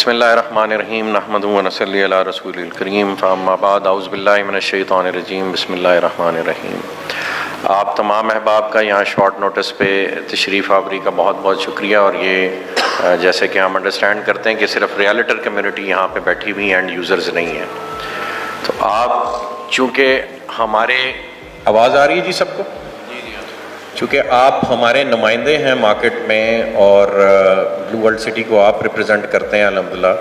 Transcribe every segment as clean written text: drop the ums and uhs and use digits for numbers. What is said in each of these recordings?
بسم اللہ الرحمن الرحیم نحمدہ و نصلی علی رسول الکریم فاما بعد اعوذ باللہ من الشیطان الرجیم بسم اللہ الرحمن الرحیم۔ آپ تمام احباب کا یہاں شارٹ نوٹس پہ تشریف آوری کا بہت بہت شکریہ، اور یہ جیسے کہ ہم انڈرسٹینڈ کرتے ہیں کہ صرف ریئلٹر کمیونٹی یہاں پہ بیٹھی ہوئی اینڈ یوزرز نہیں ہیں، تو آپ چونکہ ہمارے آواز آ رہی ہے جی سب کو؟ چونکہ آپ ہمارے نمائندے ہیں مارکیٹ میں اور بلو ورلڈ سٹی کو آپ ریپرزینٹ کرتے ہیں الحمدللہ،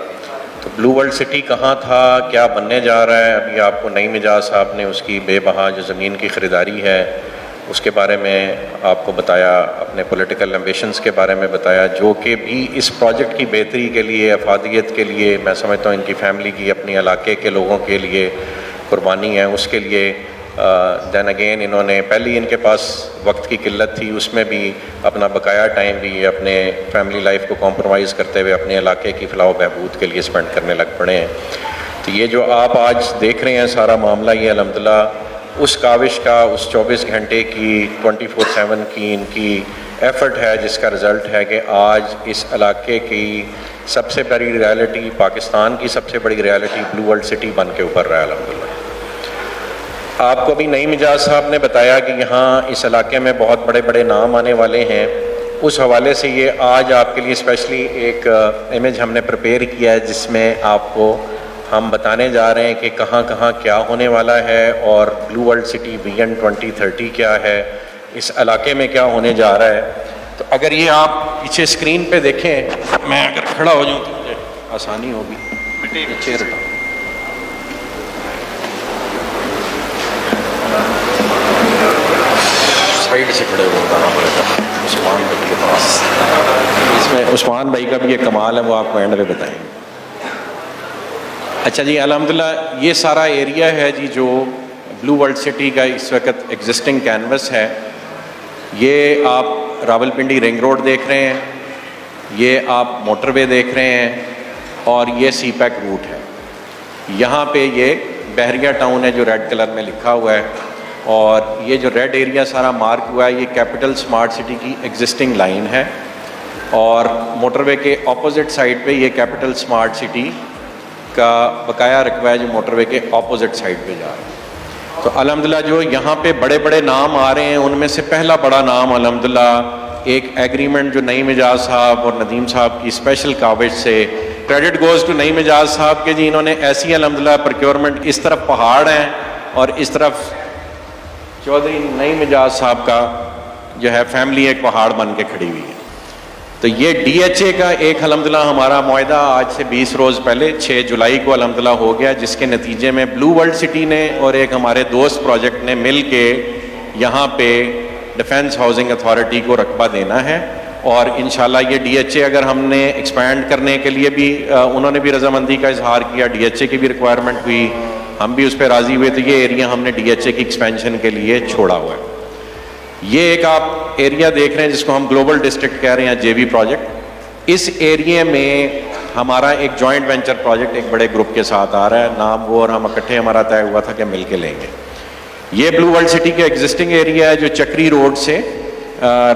تو بلو ورلڈ سٹی کہاں تھا، کیا بننے جا رہا ہے، ابھی آپ کو نعیم اعجاز صاحب نے اس کی بے بہا جو زمین کی خریداری ہے اس کے بارے میں آپ کو بتایا، اپنے پولیٹیکل ایمبیشنز کے بارے میں بتایا، جو کہ بھی اس پروجیکٹ کی بہتری کے لیے، افادیت کے لیے، میں سمجھتا ہوں ان کی فیملی کی، اپنی علاقے کے لوگوں کے لیے قربانی ہے، اس کے لیے دین اگین انہوں نے پہلی ان کے پاس وقت کی قلت تھی، اس میں بھی اپنا بقایا ٹائم بھی اپنے فیملی لائف کو کمپرومائز کرتے ہوئے اپنے علاقے کی فلاح و بہبود کے لیے سپینڈ کرنے لگ پڑے ہیں۔ تو یہ جو آپ آج دیکھ رہے ہیں سارا معاملہ، یہ الحمدللہ اس کاوش کا، اس 24 گھنٹے کی 24/7 کی ان کی ایفرٹ ہے، جس کا رزلٹ ہے کہ آج اس علاقے کی سب سے بڑی ریالٹی، پاکستان کی سب سے بڑی ریالٹی بلو ورلڈ سٹی بن کے ابھر رہا ہے الحمدللہ۔ آپ کو بھی نعیم اعجاز صاحب نے بتایا کہ یہاں اس علاقے میں بہت بڑے بڑے نام آنے والے ہیں، اس حوالے سے یہ آج آپ کے لیے اسپیشلی ایک امیج ہم نے پریپیئر کیا ہے، جس میں آپ کو ہم بتانے جا رہے ہیں کہ کہاں کہاں کیا ہونے والا ہے، اور بلو ورلڈ سٹی ویژن 2030 کیا ہے، اس علاقے میں کیا ہونے جا رہا ہے۔ تو اگر یہ آپ پیچھے اسکرین پہ دیکھیں، میں اگر کھڑا ہو جاؤں تو مجھے آسانی ہوگی، چیئر ہٹاؤ۔ سائڈ سے کھڑے ہونا پڑے گا عثمان بھائی کے پاس، اس میں عثمان بھائی کا بھی یہ کمال ہے، وہ آپ کو اینڈ میں بتائیں گے۔ اچھا جی، الحمدللہ یہ سارا ایریا ہے جی جو بلو ورلڈ سٹی کا اس وقت ایگزسٹنگ کینوس ہے۔ یہ آپ راولپنڈی رنگ روڈ دیکھ رہے ہیں، یہ آپ موٹر وے دیکھ رہے ہیں، اور یہ سی پیک روٹ ہے۔ یہاں پہ یہ بحریہ ٹاؤن ہے جو ریڈ کلر میں لکھا ہوا ہے، اور یہ جو ریڈ ایریا سارا مارک ہوا ہے، یہ کیپٹل سمارٹ سٹی کی ایگزسٹنگ لائن ہے، اور موٹر وے کے اپوزٹ سائڈ پہ یہ کیپٹل سمارٹ سٹی کا بقایا رقبہ ہے جو موٹر وے کے اپوزٹ سائڈ پہ جا رہا ہے۔ تو الحمدللہ جو یہاں پہ بڑے بڑے نام آ رہے ہیں، ان میں سے پہلا بڑا نام الحمدللہ ایک ایگریمنٹ جو نعیم اعجاز صاحب اور ندیم صاحب کی اسپیشل کاوش سے، کریڈٹ گوز ٹو نعیم اعجاز صاحب کے جی، انہوں نے ایسی الحمدللہ پروکیورمنٹ، اس طرف پہاڑ ہیں اور اس طرف چودھری نعیم اعجاز صاحب کا جو ہے فیملی ایک پہاڑ بن کے کھڑی ہوئی ہے۔ تو یہ ڈی ایچ اے کا ایک الحمدللہ ہمارا معاہدہ آج سے 20 روز پہلے 6 جولائی کو الحمدللہ ہو گیا، جس کے نتیجے میں بلو ورلڈ سٹی نے اور ایک ہمارے دوست پروجیکٹ نے مل کے یہاں پہ ڈیفنس ہاؤسنگ اتھارٹی کو رقبہ دینا ہے، اور انشاءاللہ یہ ڈی ایچ اے اگر ہم نے ایکسپینڈ کرنے کے لیے بھی انہوں نے بھی رضامندی کا اظہار کیا، ڈی ایچ اے کی بھی ریکوائرمنٹ ہوئی، ہم بھی اس پہ راضی ہوئے، تو یہ ایریا ہم نے ڈی ایچ اے کی ایکسپینشن کے لیے چھوڑا ہوا ہے۔ یہ ایک آپ ایریا دیکھ رہے ہیں جس کو ہم گلوبل ڈسٹرکٹ کہہ رہے ہیں، جے وی پروجیکٹ۔ اس ایریا میں ہمارا ایک جوائنٹ وینچر پروجیکٹ ایک بڑے گروپ کے ساتھ آ رہا ہے، نام وہ اور ہم اکٹھے ہمارا طے ہوا تھا کہ مل کے لیں گے۔ یہ بلو ورلڈ سٹی کا ایگزسٹنگ ایریا ہے جو چکری روڈ سے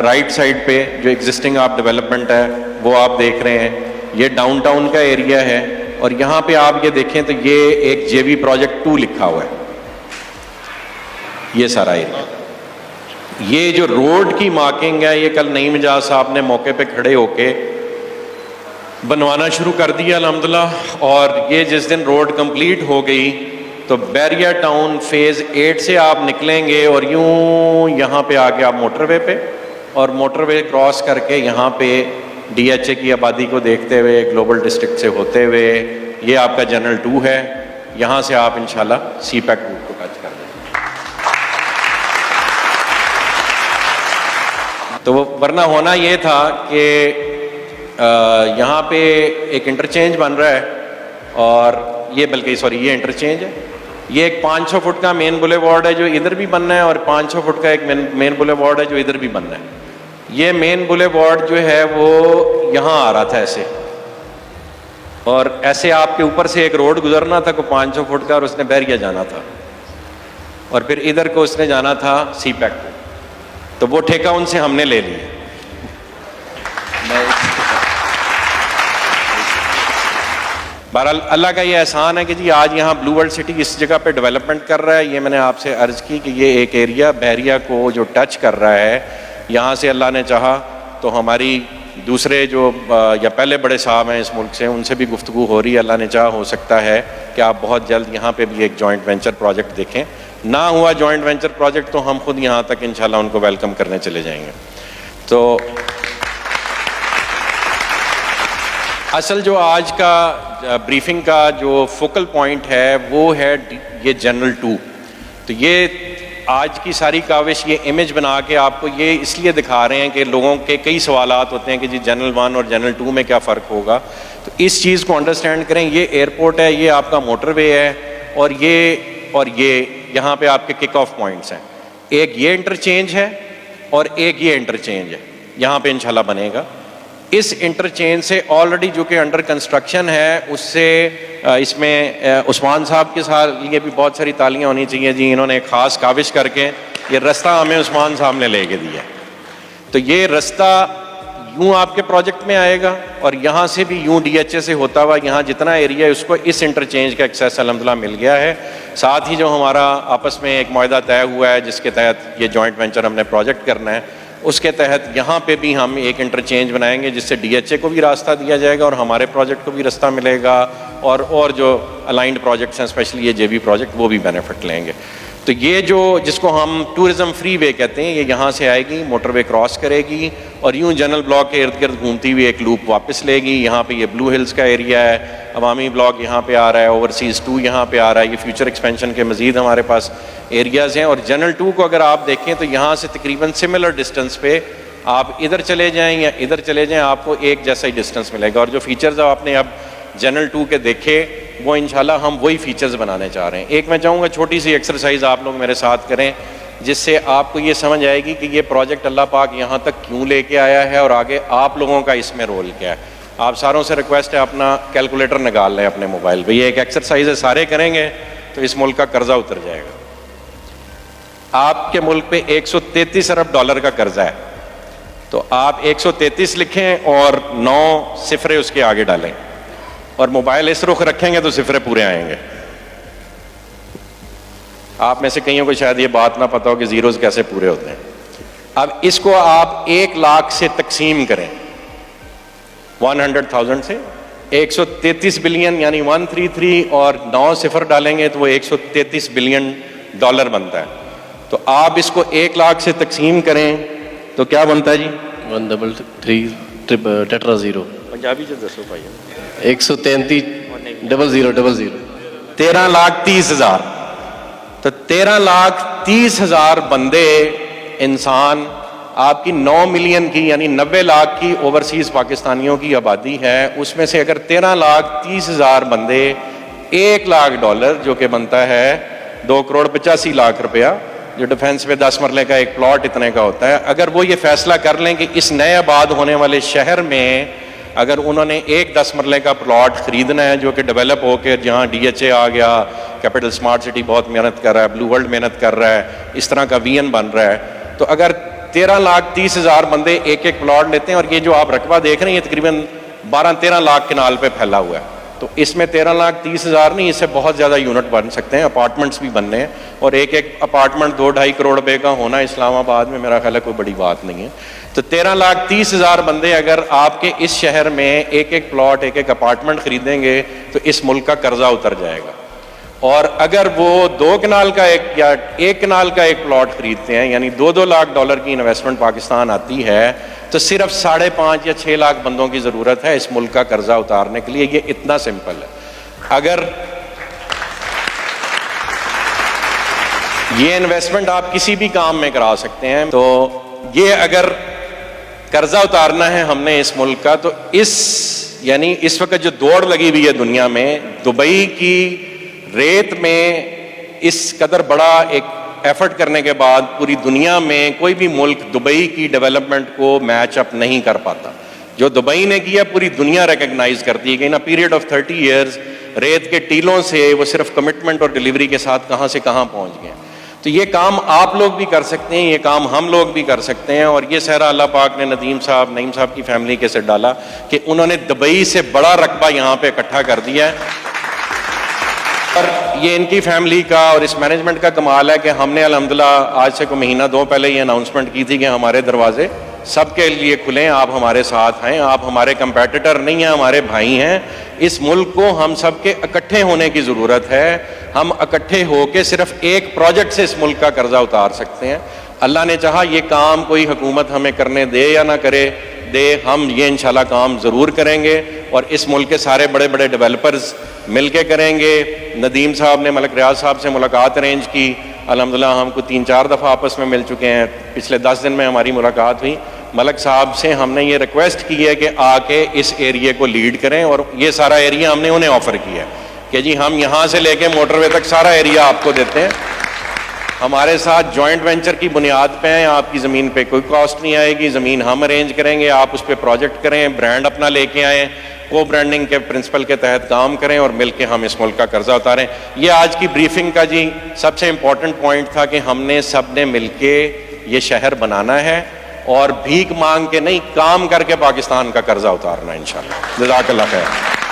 رائٹ سائڈ پہ جو ایگزسٹنگ آپ ڈیولپمنٹ ہے وہ آپ دیکھ رہے ہیں، یہ ڈاؤن ٹاؤن کا ایریا ہے، اور یہاں پہ آپ یہ دیکھیں تو یہ ایک جے وی پروجیکٹ 2 لکھا ہوا ہے، یہ سارا ایریا۔ یہ جو روڈ کی مارکنگ ہے، یہ کل نعیم اعجاز صاحب نے موقع پہ کھڑے ہو کے بنوانا شروع کر دیا الحمدللہ، اور یہ جس دن روڈ کمپلیٹ ہو گئی تو بحریہ ٹاؤن فیز 8 سے آپ نکلیں گے اور یوں یہاں پہ آ کے آپ موٹر وے پہ، اور موٹر وے کراس کر کے یہاں پہ ڈی ایچ اے کی آبادی کو دیکھتے ہوئے گلوبل ڈسٹرکٹ سے ہوتے ہوئے یہ آپ کا جنرل 2 ہے، یہاں سے آپ انشاءاللہ سی پیک روٹ کو ٹچ کر دیں۔ تو وہ ورنہ ہونا یہ تھا کہ یہاں پہ ایک انٹرچینج بن رہا ہے، اور یہ بلکہ سوری یہ انٹرچینج ہے، یہ ایک 500 فٹ کا مین بولے وارڈ ہے جو ادھر بھی بننا ہے، اور 500 فٹ کا ایک مین بولے وارڈ ہے جو ادھر بھی بننا ہے۔ یہ مین بولے وارڈ جو ہے وہ یہاں آ رہا تھا ایسے، اور ایسے آپ کے اوپر سے ایک روڈ گزرنا تھا کو 500 فٹ کا، اور اس نے بحریہ جانا تھا، اور پھر ادھر کو اس نے جانا تھا سی پیک کو، تو وہ ٹھیکہ ان سے ہم نے لے لیا۔ بہرحال اللہ کا یہ احسان ہے کہ جی آج یہاں بلو ورلڈ سٹی اس جگہ پہ ڈیولپمنٹ کر رہا ہے. یہ میں نے آپ سے عرض کی کہ یہ ایک ایریا بحریہ کو جو ٹچ کر رہا ہے, یہاں سے اللہ نے چاہا تو ہماری دوسرے جو یا پہلے بڑے صاحب ہیں اس ملک سے, ان سے بھی گفتگو ہو رہی ہے. اللہ نے چاہا ہو سکتا ہے کہ آپ بہت جلد یہاں پہ بھی ایک جوائنٹ وینچر پروجیکٹ دیکھیں. نہ ہوا جوائنٹ وینچر پروجیکٹ تو ہم خود یہاں تک انشاءاللہ ان کو ویلکم کرنے چلے جائیں گے. تو اصل جو آج کا بریفنگ کا جو فوکل پوائنٹ ہے وہ ہے یہ جنرل 2. تو یہ آج کی ساری کاوش یہ امیج بنا کے آپ کو یہ اس لیے دکھا رہے ہیں کہ لوگوں کے کئی سوالات ہوتے ہیں کہ جی جنرل 1 اور جنرل 2 میں کیا فرق ہوگا. تو اس چیز کو انڈرسٹینڈ کریں. یہ ایئرپورٹ ہے, یہ آپ کا موٹر وے ہے, اور یہ یہاں پہ آپ کے کک آف پوائنٹس ہیں. ایک یہ انٹرچینج ہے اور ایک یہ انٹرچینج ہے یہاں پہ انشاءاللہ بنے گا. اس انٹرچینج سے آلریڈی جو کہ انڈر کنسٹرکشن ہے اس سے اس میں عثمان صاحب کے ساتھ یہ بھی بہت ساری تالیاں ہونی چاہیے جی. انہوں نے ایک خاص کاوش کر کے یہ رستہ ہمیں عثمان صاحب نے لے کے دیا. تو یہ رستہ یوں آپ کے پروجیکٹ میں آئے گا اور یہاں سے بھی یوں ڈی ایچ اے سے ہوتا ہوا یہاں جتنا ایریا ہے اس کو اس انٹرچینج کا ایکسیس الحمدللہ مل گیا ہے. ساتھ ہی جو ہمارا آپس میں ایک معاہدہ طے ہوا ہے جس کے تحت یہ جوائنٹ وینچر ہم نے پروجیکٹ کرنا ہے, اس کے تحت یہاں پہ بھی ہم ایک انٹرچینج بنائیں گے جس سے ڈی ایچ اے کو بھی راستہ دیا جائے گا اور ہمارے پروجیکٹ کو بھی راستہ ملے گا, اور جو الائنڈ پروجیکٹس ہیں اسپیشلی یہ جے وی پروجیکٹ وہ بھی بینیفٹ لیں گے. تو یہ جو جس کو ہم ٹورزم فری وے کہتے ہیں یہ یہاں سے آئے گی, موٹر وے کراس کرے گی اور یوں جنرل بلاک کے ارد گرد گھومتی ہوئی ایک لوپ واپس لے گی. یہاں پہ یہ بلو ہلز کا ایریا ہے, عوامی بلاک یہاں پہ آ رہا ہے, اوورسیز 2 یہاں پہ آ رہا ہے. یہ فیوچر ایکسپینشن کے مزید ہمارے پاس ایریاز ہیں. اور جنرل 2 کو اگر آپ دیکھیں تو یہاں سے تقریباً سملر ڈسٹینس پہ آپ ادھر چلے جائیں یا ادھر چلے جائیں آپ کو ایک جیسا ہی ڈسٹینس ملے گا. اور جو فیچرز آپ نے اب جنرل 2 کے دیکھے وہ انشاءاللہ ہم وہی فیچرز بنانے چاہ رہے ہیں. ایک میں چاہوں گا چھوٹی سی ایکسرسائز آپ لوگ میرے ساتھ کریں جس سے آپ کو یہ سمجھ آئے گی کہ یہ پروجیکٹ اللہ پاک یہاں تک کیوں لے کے آیا ہے اور آگے آپ لوگوں کا اس میں رول کیا ہے. آپ ساروں سے ریکویسٹ ہے اپنا کیلکولیٹر نکال لیں اپنے موبائل پہ. یہ ایک ایکسرسائز ہے, سارے کریں گے تو اس ملک کا قرضہ اتر جائے گا. آپ کے ملک پہ $133 ارب کا قرضہ ہے, تو آپ 133 لکھیں اور 9 صفرے اس کے آگے ڈالیں اور موبائل اس رخ رکھیں گے تو صفرے پورے آئیں گے. آپ میں سے کئیوں کو شاید یہ بات نہ پتہ ہو کہ زیروز کیسے پورے ہوتے ہیں. اب اس کو آپ 1 لاکھ سے تقسیم کریں, 100,000 سے 133 بلین یعنی 133 اور 9 صفر ڈالیں گے تو وہ $133 بلین بنتا ہے. تو آپ اس کو 1 لاکھ سے تقسیم کریں تو کیا بنتا ہے جی؟ 133 ٹیٹرا زیرو پنجابی جو دسو بھائی 133 13,30,000. تو 13,30,000 بندے انسان آپ کی 9 ملین کی یعنی 90 لاکھ کی اوورسیز پاکستانیوں کی آبادی ہے. اس میں سے اگر 13,30,000 بندے $1,00,000 جو کہ بنتا ہے 2,85,00,000 روپیہ, جو ڈیفنس پہ 10 مرلے کا ایک پلاٹ اتنے کا ہوتا ہے, اگر وہ یہ فیصلہ کر لیں کہ اس نئے آباد ہونے والے شہر میں اگر انہوں نے ایک 10 مرلے کا پلاٹ خریدنا ہے جو کہ ڈیولپ ہو کے جہاں ڈی ایچ اے آ گیا, کیپٹل اسمارٹ سٹی بہت محنت کر رہا ہے, بلو ورلڈ محنت کر رہا ہے, اس طرح کا وی این بن رہا ہے, تو اگر 13,30,000 بندے ایک پلاٹ لیتے ہیں اور یہ جو آپ رقبہ دیکھ رہے ہیں یہ تقریباً 12-13 لاکھ کنال پہ پھیلا ہوا ہے. تو اس میں 13,30,000 نہیں, اس سے بہت زیادہ یونٹ بن سکتے ہیں, اپارٹمنٹس بھی بننے ہیں. اور ایک اپارٹمنٹ 2-2.5 کروڑ روپے کا ہونا اسلام آباد میں میرا خیال ہے کوئی بڑی بات نہیں ہے. تو 13,30,000 بندے اگر آپ کے اس شہر میں ایک پلاٹ ایک اپارٹمنٹ خریدیں گے تو اس ملک کا قرضہ اتر جائے گا. اور اگر وہ 2 کنال کا یا 1 کنال کا ایک پلاٹ خریدتے ہیں یعنی $2 لاکھ کی انویسٹمنٹ پاکستان آتی ہے تو صرف 5.5 یا 6 لاکھ بندوں کی ضرورت ہے اس ملک کا قرضہ اتارنے کے لیے. یہ اتنا سمپل ہے. اگر یہ انویسٹمنٹ آپ کسی بھی کام میں کرا سکتے ہیں, تو یہ اگر قرضہ اتارنا ہے ہم نے اس ملک کا, تو یعنی اس وقت جو دوڑ لگی ہوئی ہے دنیا میں, دبئی کی ریت میں اس قدر بڑا ایک ایفرٹ کرنے کے بعد پوری دنیا میں کوئی بھی ملک دبئی کی ڈیولپمنٹ کو میچ اپ نہیں کر پاتا. جو دبئی نے کیا پوری دنیا ریکگنائز کرتی ہے کہ ان پیریڈ آف 30 ایئرز ریت کے ٹیلوں سے وہ صرف کمٹمنٹ اور ڈیلیوری کے ساتھ کہاں سے کہاں پہنچ گئے. تو یہ کام آپ لوگ بھی کر سکتے ہیں، یہ کام ہم لوگ بھی کر سکتے ہیں، اور یہ صحرا اللہ پاک نے نعیم صاحب کی فیملی کے سے ڈالا کہ انہوں نے دبئی سے بڑا رقبہ یہاں پہ اکٹھا کر دیا ہے. اور یہ ان کی فیملی کا اور اس مینجمنٹ کا کمال ہے کہ ہم نے الحمدللہ آج سے کوئی مہینہ دو پہلے یہ اناؤنسمنٹ کی تھی کہ ہمارے دروازے سب کے لیے کھلے ہیں، آپ ہمارے ساتھ ہیں، آپ ہمارے کمپیٹیٹر نہیں ہیں، ہمارے بھائی ہیں. اس ملک کو ہم سب کے اکٹھے ہونے کی ضرورت ہے. ہم اکٹھے ہو کے صرف ایک پروجیکٹ سے اس ملک کا قرضہ اتار سکتے ہیں. اللہ نے چاہا یہ کام کوئی حکومت ہمیں کرنے دے یا نہ کرے دے، ہم یہ انشاءاللہ کام ضرور کریں گے، اور اس ملک کے سارے بڑے بڑے ڈیولپرز مل کے کریں گے. ندیم صاحب نے ملک ریاض صاحب سے ملاقات ارینج کی، الحمدللہ ہم کو 3-4 دفعہ آپس میں مل چکے ہیں. پچھلے 10 دن میں ہماری ملاقات ہوئی. ملک صاحب سے ہم نے یہ ریکویسٹ کی ہے کہ آ کے اس ایریے کو لیڈ کریں، اور یہ سارا ایریا ہم نے انہیں آفر کیا ہے کہ جی ہم یہاں سے لے کے موٹر وے تک سارا ایریا آپ کو دیتے ہیں. ہمارے ساتھ جوائنٹ وینچر کی بنیاد پہ ہیں، آپ کی زمین پہ کوئی کاسٹ نہیں آئے گی، زمین ہم ارینج کریں گے، آپ اس پہ پروجیکٹ کریں، برانڈ اپنا لے کے آئیں، کو برانڈنگ کے پرنسپل کے تحت کام کریں، اور مل کے ہم اس ملک کا قرضہ اتاریں. یہ آج کی بریفنگ کا جی سب سے امپورٹنٹ پوائنٹ تھا کہ ہم نے سب نے مل کے یہ شہر بنانا ہے، اور بھیک مانگ کے نہیں، کام کر کے پاکستان کا قرضہ اتارنا ہے انشاءاللہ. جزاک اللہ خیر.